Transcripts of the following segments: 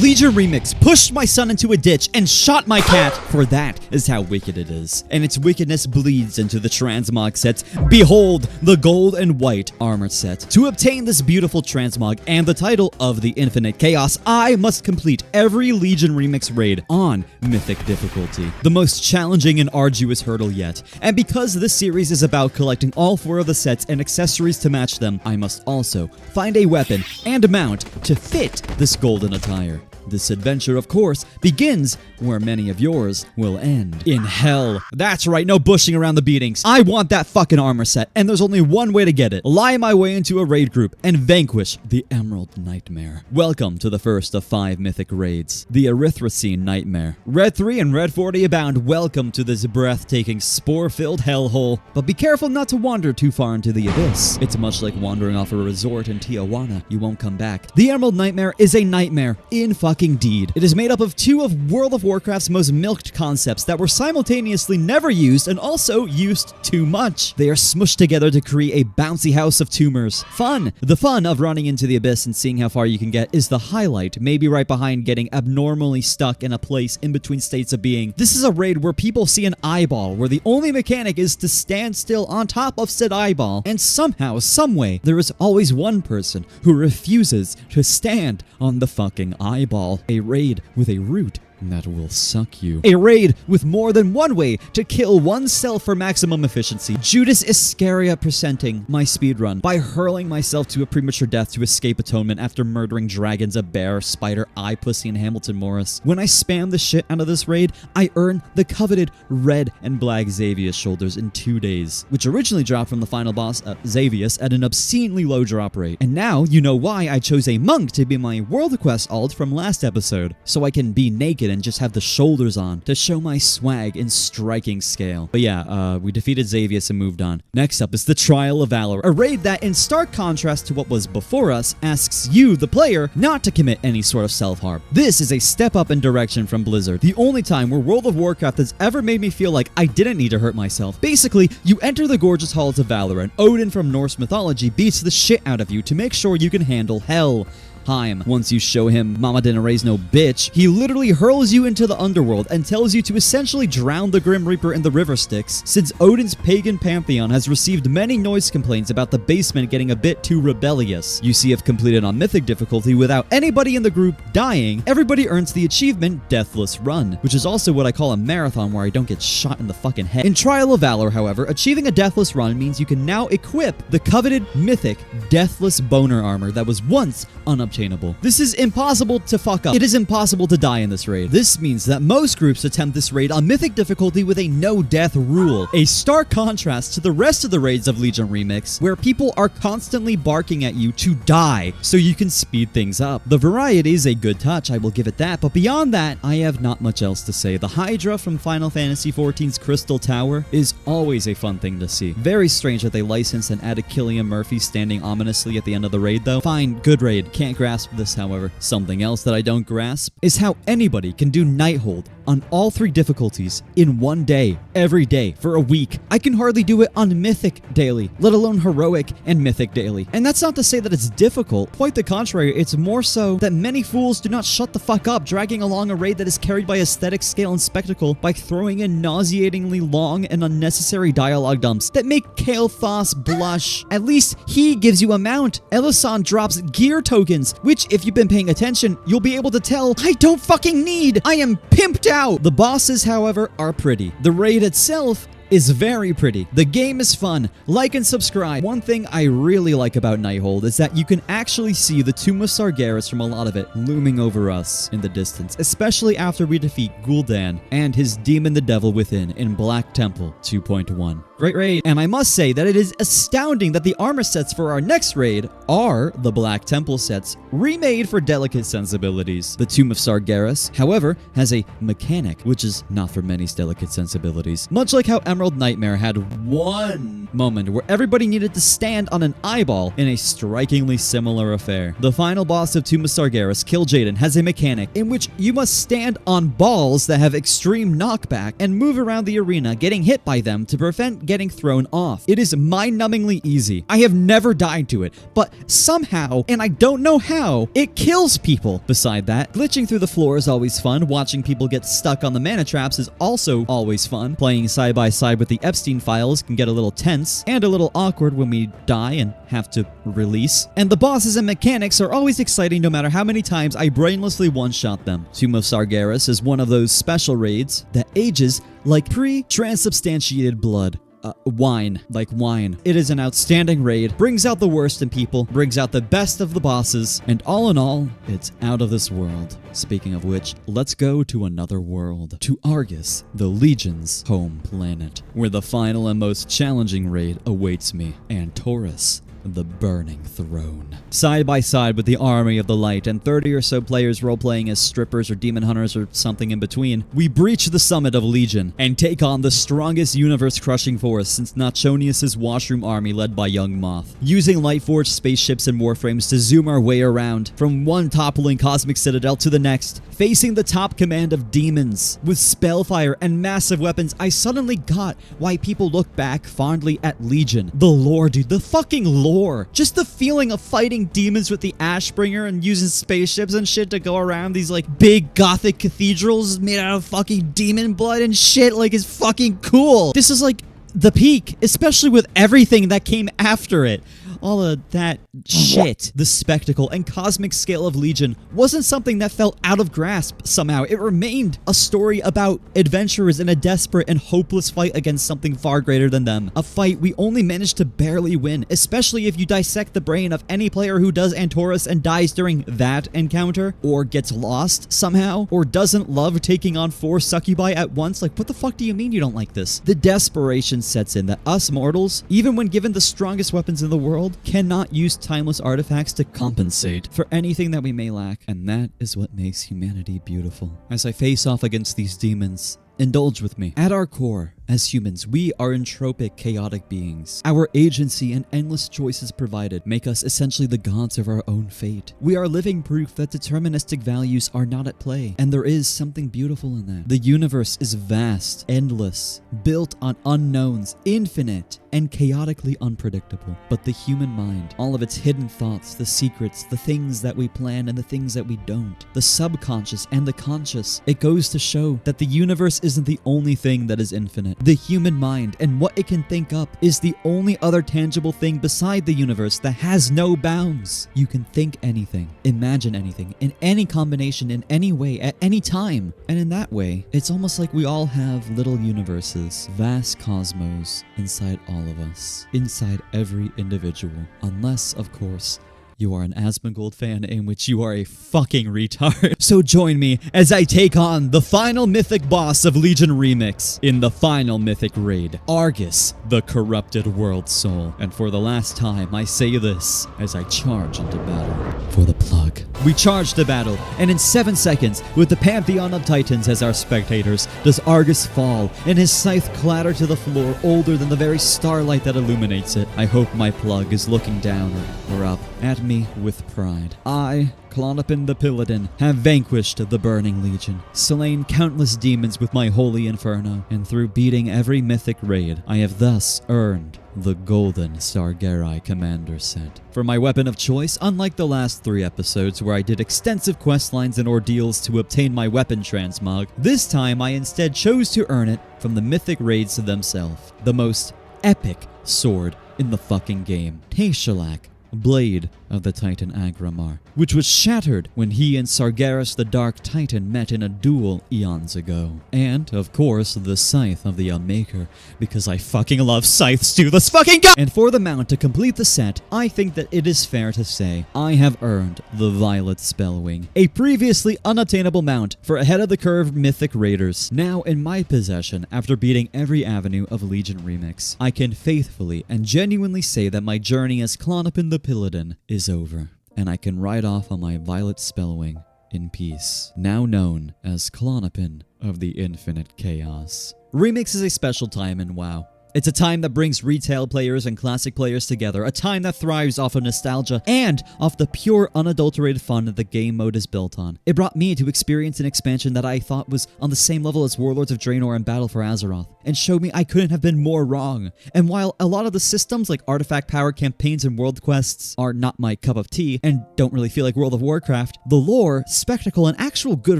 Legion Remix pushed my son into a ditch and shot my cat, for that is how wicked it is. And its wickedness bleeds into the transmog sets. Behold, the gold and white armor set. To obtain this beautiful transmog and the title of the Infinite Chaos, I must complete every Legion Remix raid on Mythic difficulty. The most challenging and arduous hurdle yet. And because this series is about collecting all 4 of the sets and accessories to match them, I must also find a weapon and a mount to fit this golden attire. This adventure, of course, begins where many of yours will end. In hell. That's right, no bushing around the beatings. I want that fucking armor set, and there's only one way to get it. Lie my way into a raid group and vanquish the Emerald Nightmare. Welcome to the first of 5 mythic raids, the Erythrocene Nightmare. Red 3 and Red 40 abound. Welcome to this breathtaking, spore-filled hellhole. But be careful not to wander too far into the abyss. It's much like wandering off a resort in Tijuana. You won't come back. The Emerald Nightmare is a nightmare in fucking deed. It is made up of 2 of World of Warcraft's most milked concepts that were simultaneously never used and also used too much. They are smushed together to create a bouncy house of tumors. Fun! The fun of running into the abyss and seeing how far you can get is the highlight, maybe right behind getting abnormally stuck in a place in between states of being. This is a raid where people see an eyeball, where the only mechanic is to stand still on top of said eyeball, and somehow, someway, there is always one person who refuses to stand on the fucking eyeball. A raid with a root that will suck you. A raid with more than one way to kill oneself for maximum efficiency. Judas Iscariot presenting my speedrun by hurling myself to a premature death to escape atonement after murdering dragons, a bear, spider, eye pussy, and Hamilton Morris. When I spam the shit out of this raid, I earn the coveted red and black Xavius shoulders in 2 days, which originally dropped from the final boss, Xavius, at an obscenely low drop rate. And now you know why I chose a monk to be my World Quest alt from last episode, so I can be naked and just have the shoulders on to show my swag in striking scale. But yeah, we defeated Xavius and moved on. Next up is the Trial of Valor, a raid that, in stark contrast to what was before us, asks you, the player, not to commit any sort of self-harm. This is a step up in direction from Blizzard, the only time where World of Warcraft has ever made me feel like I didn't need to hurt myself. Basically, you enter the gorgeous halls of Valor, and Odin from Norse mythology beats the shit out of you to make sure you can handle hell. Once you show him Mama didn't raise no bitch, he literally hurls you into the underworld and tells you to essentially drown the Grim Reaper in the river Styx, since Odin's pagan pantheon has received many noise complaints about the basement getting a bit too rebellious. You see, if completed on Mythic difficulty without anybody in the group dying, everybody earns the achievement Deathless Run, which is also what I call a marathon where I don't get shot in the fucking head. In Trial of Valor, however, achieving a Deathless Run means you can now equip the coveted mythic Deathless Boner armor that was once unobtainable. This is impossible to fuck up. It is impossible to die in this raid. This means that most groups attempt this raid on Mythic difficulty with a no-death rule, a stark contrast to the rest of the raids of Legion Remix, where people are constantly barking at you to die so you can speed things up. The variety is a good touch, I will give it that, but beyond that, I have not much else to say. The Hydra from Final Fantasy XIV's Crystal Tower is always a fun thing to see. Very strange that they licensed and added Killian Murphy standing ominously at the end of the raid though. Fine, good raid, can't grasp this, however. Something else that I don't grasp is how anybody can do Nighthold on all 3 difficulties in 1 day, every day, for a week. I can hardly do it on Mythic daily, let alone Heroic and Mythic daily. And that's not to say that it's difficult. Quite the contrary, it's more so that many fools do not shut the fuck up, dragging along a raid that is carried by aesthetic, scale, and spectacle by throwing in nauseatingly long and unnecessary dialogue dumps that make Kael'thas blush. At least he gives you a mount. Elysan drops gear tokens, which, if you've been paying attention, you'll be able to tell I don't fucking need. I am pimped out. The bosses, however, are pretty. The raid itself is very pretty. The game is fun. Like and subscribe. One thing I really like about Nighthold is that you can actually see the tomb of Sargeras from a lot of it looming over us in the distance, especially after we defeat Gul'dan and his demon the devil within in Black Temple 2.1. Great raid. And I must say that it is astounding that the armor sets for our next raid are the Black Temple sets, remade for delicate sensibilities. The Tomb of Sargeras, however, has a mechanic which is not for many's delicate sensibilities. Much like how Emerald Nightmare had one moment where everybody needed to stand on an eyeball in a strikingly similar affair. The final boss of Tomb of Sargeras, Kill Jaden, has a mechanic in which you must stand on balls that have extreme knockback and move around the arena, getting hit by them to prevent getting thrown off. It is mind-numbingly easy. I have never died to it, but somehow, and I don't know how, it kills people. Beside that, glitching through the floor is always fun. Watching people get stuck on the mana traps is also always fun. Playing side by side with the Epstein files can get a little tense and a little awkward when we die and have to release. And the bosses and mechanics are always exciting no matter how many times I brainlessly one-shot them. Tomb of Sargeras is one of those special raids that ages like pre-transubstantiated blood. Wine, like wine. It is an outstanding raid, brings out the worst in people, brings out the best of the bosses, and all in all, it's out of this world. Speaking of which, let's go to another world, to Argus, the Legion's home planet, where the final and most challenging raid awaits me, Antorus, the Burning Throne. Side by side with the Army of the Light and 30 or so players role-playing as strippers or demon hunters or something in between, we breach the summit of Legion and take on the strongest universe-crushing force since Nachonius' washroom army led by Young Moth. Using Lightforged spaceships and warframes to zoom our way around from one toppling cosmic citadel to the next, facing the top command of demons. With spellfire and massive weapons, I suddenly got why people look back fondly at Legion. The lore, dude. The fucking lore. Just the feeling of fighting demons with the Ashbringer and using spaceships and shit to go around these like big gothic cathedrals made out of fucking demon blood and shit like is fucking cool. This is like the peak, especially with everything that came after it. All of that shit. The spectacle and cosmic scale of Legion wasn't something that felt out of grasp somehow. It remained a story about adventurers in a desperate and hopeless fight against something far greater than them. A fight we only managed to barely win, especially if you dissect the brain of any player who does Antorus and dies during that encounter, or gets lost somehow, or doesn't love taking on 4 succubi at once. Like, what the fuck do you mean you don't like this? The desperation sets in that us mortals, even when given the strongest weapons in the world, cannot use timeless artifacts to compensate for anything that we may lack. And that is what makes humanity beautiful. As I face off against these demons, indulge with me. At our core, as humans, we are entropic, chaotic beings. Our agency and endless choices provided make us essentially the gods of our own fate. We are living proof that deterministic values are not at play, and there is something beautiful in that. The universe is vast, endless, built on unknowns, infinite, and chaotically unpredictable. But the human mind, all of its hidden thoughts, the secrets, the things that we plan and the things that we don't, the subconscious and the conscious, it goes to show that the universe isn't the only thing that is infinite. The human mind and what it can think up is the only other tangible thing beside the universe that has no bounds. You can think anything, imagine anything, in any combination, in any way, at any time. And in that way, it's almost like we all have little universes, vast cosmos inside all of us, inside every individual. Unless, of course, you are an Asmongold fan, in which you are a fucking retard. So join me as I take on the final mythic boss of Legion Remix in the final mythic raid, Argus, the corrupted world soul. And for the last time, I say this as I charge into battle. For the plug. We charge to battle, and in 7 seconds, with the Pantheon of Titans as our spectators, does Argus fall, and his scythe clatter to the floor older than the very starlight that illuminates it. I hope my plug is looking down or up at me with pride. I, Klonopin the Pilladin, have vanquished the Burning Legion, slain countless demons with my holy inferno, and through beating every mythic raid, I have thus earned the golden Sargerei commander set. For my weapon of choice, unlike the last 3 episodes where I did extensive questlines and ordeals to obtain my weapon transmog, this time I instead chose to earn it from the mythic raids themselves. The most epic sword in the fucking game, Tayshalak, Blade of the Titan Agramar, which was shattered when he and Sargeras the Dark Titan met in a duel eons ago. And, of course, the Scythe of the Unmaker, because I fucking love scythes too, let's fucking go! And for the mount to complete the set, I think that it is fair to say I have earned the Violet Spellwing, a previously unattainable mount for ahead-of-the-curve mythic raiders, now in my possession after beating every avenue of Legion Remix. I can faithfully and genuinely say that my journey as Klonopin the Pilladin is over, and I can ride off on my Violet Spellwing in peace, now known as Klonopin of the Infinite Chaos. Remix is a special time in WoW. It's a time that brings retail players and classic players together, a time that thrives off of nostalgia and off the pure, unadulterated fun that the game mode is built on. It brought me to experience an expansion that I thought was on the same level as Warlords of Draenor and Battle for Azeroth, and showed me I couldn't have been more wrong. And while a lot of the systems like artifact power campaigns and world quests are not my cup of tea and don't really feel like World of Warcraft, the lore, spectacle, and actual good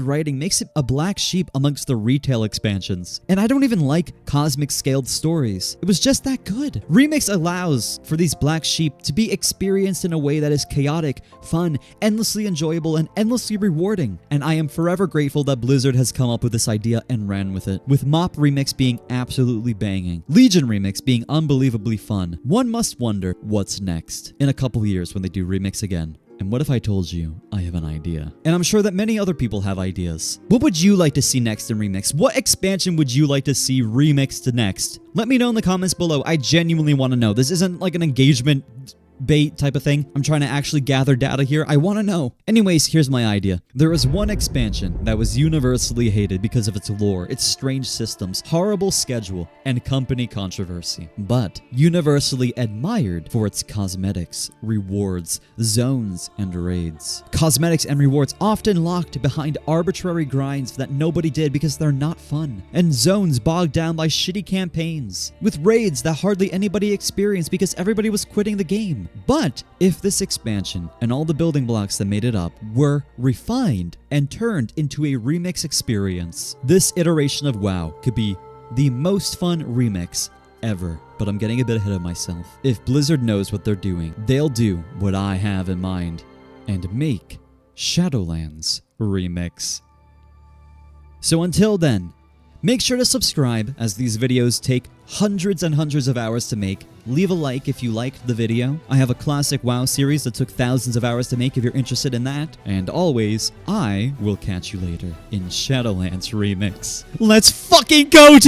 writing makes it a black sheep amongst the retail expansions. And I don't even like cosmic scaled stories. It was just that good. Remix allows for these black sheep to be experienced in a way that is chaotic, fun, endlessly enjoyable, and endlessly rewarding. And I am forever grateful that Blizzard has come up with this idea and ran with it. With MoP Remix being absolutely banging, Legion Remix being unbelievably fun, one must wonder what's next in a couple years when they do Remix again. And what if I told you I have an idea? And I'm sure that many other people have ideas. What would you like to see next in Remix? What expansion would you like to see remixed next? Let me know in the comments below. I genuinely want to know. This isn't like an engagement bait type of thing. I'm trying to actually gather data here. I want to know. Anyways, here's my idea. There was one expansion that was universally hated because of its lore, its strange systems, horrible schedule, and company controversy, but universally admired for its cosmetics, rewards, zones, and raids. Cosmetics and rewards often locked behind arbitrary grinds that nobody did because they're not fun, and zones bogged down by shitty campaigns, with raids that hardly anybody experienced because everybody was quitting the game. But if this expansion and all the building blocks that made it up were refined and turned into a remix experience, this iteration of WoW could be the most fun remix ever. But I'm getting a bit ahead of myself. If Blizzard knows what they're doing, they'll do what I have in mind and make Shadowlands Remix. So until then, make sure to subscribe, as these videos take hundreds and hundreds of hours to make. Leave a like if you liked the video. I have a classic WoW series that took thousands of hours to make if you're interested in that. And always, I will catch you later in Shadowlands Remix. Let's fucking go!